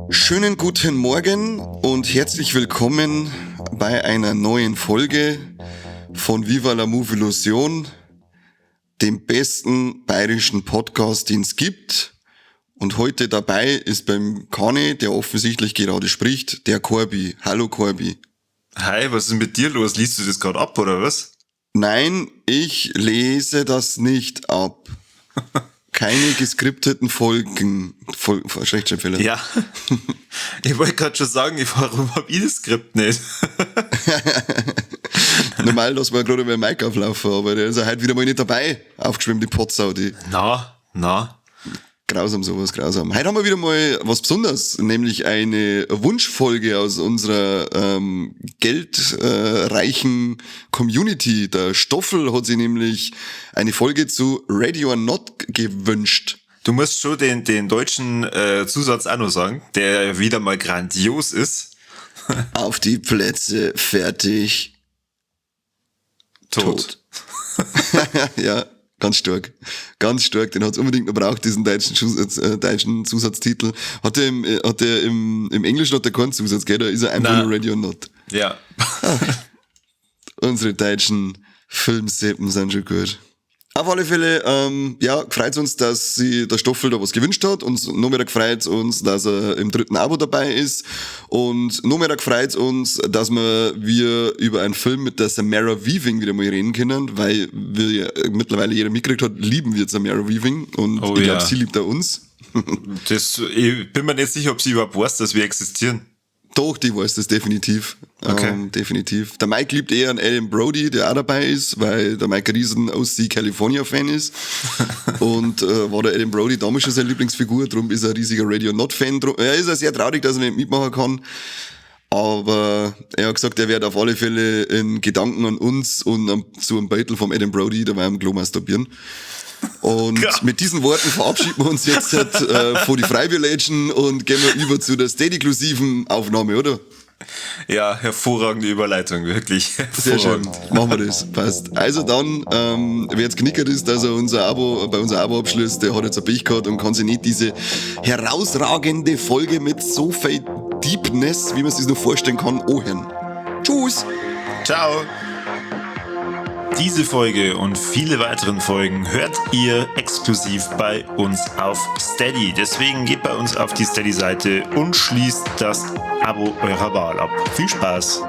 Schönen guten Morgen und herzlich willkommen bei einer neuen Folge von Viva la Movilusion, dem besten bayerischen Podcast, den es gibt. Und heute dabei ist beim Kane, der offensichtlich gerade spricht, der Corby. Hallo Corby. Hi, was ist mit dir los? Liest du das gerade ab, oder was? Nein, ich lese das nicht ab. Keine geskripteten Folgen. Rechtschreibfehler. Ja. Ich wollte gerade schon sagen, warum habe ich das Skript nicht? Normal lassen wir gerade über den Mic auflaufen, aber der ist ja heute wieder mal nicht dabei. Aufgeschwemmt, die Potsau, die. Na. Grausam, sowas, grausam. Heute haben wir wieder mal was Besonderes, nämlich eine Wunschfolge aus unserer geldreichen Community. Der Stoffel hat sich nämlich eine Folge zu Ready or Not gewünscht. Du musst schon den deutschen Zusatz auch noch sagen, der wieder mal grandios ist. Auf die Plätze, fertig, tot. Ja. Ganz stark. Den hat's unbedingt noch braucht, diesen deutschen Zusatztitel. Hat der im Englischen hat der keinen Zusatz, gell? Da ist er einfach nur Ready or Not. Ja. Unsere deutschen Filmseppen sind schon gut. Auf alle Fälle, freut uns, dass sich der Stoffel da was gewünscht hat. Und noch mehr gefreut uns, dass er im 3. Abo dabei ist. Und noch mehr gefreut uns, dass wir über einen Film mit der Samara Weaving wieder mal reden können, weil wir ja mittlerweile jeder mitgekriegt hat, lieben wir Samara Weaving. Und ich glaube, sie liebt auch uns. Ich bin mir nicht sicher, ob sie überhaupt weiß, dass wir existieren. Doch, die weiß das definitiv. Okay. Definitiv. Der Mike liebt eher an Adam Brody, der auch dabei ist, weil der Mike ein riesen OC California-Fan ist. Und war der Adam Brody damals schon seine Lieblingsfigur, darum ist er ein riesiger Radio Not-Fan. Er ist ja sehr traurig, dass er nicht mitmachen kann. Aber er hat gesagt, er wird auf alle Fälle in Gedanken an uns und zu einem Beutel vom Adam Brody dabei am Klo masturbieren. Und mit diesen Worten verabschieden wir uns jetzt von die Freiwilligen und gehen wir über zu der Steady-inklusiven Aufnahme, oder? Ja, hervorragende Überleitung, wirklich. Sehr schön. Machen wir das. Passt. Also dann, wer jetzt knickert ist, dass er bei unser Abo abschließt, der hat jetzt ein Pech gehabt und kann sich nicht diese herausragende Folge mit so viel Deepness, wie man sich das nur vorstellen kann, anhören. Tschüss. Ciao. Diese Folge und viele weiteren Folgen hört ihr exklusiv bei uns auf Steady. Deswegen geht bei uns auf die Steady-Seite und schließt das Abo eurer Wahl ab. Viel Spaß!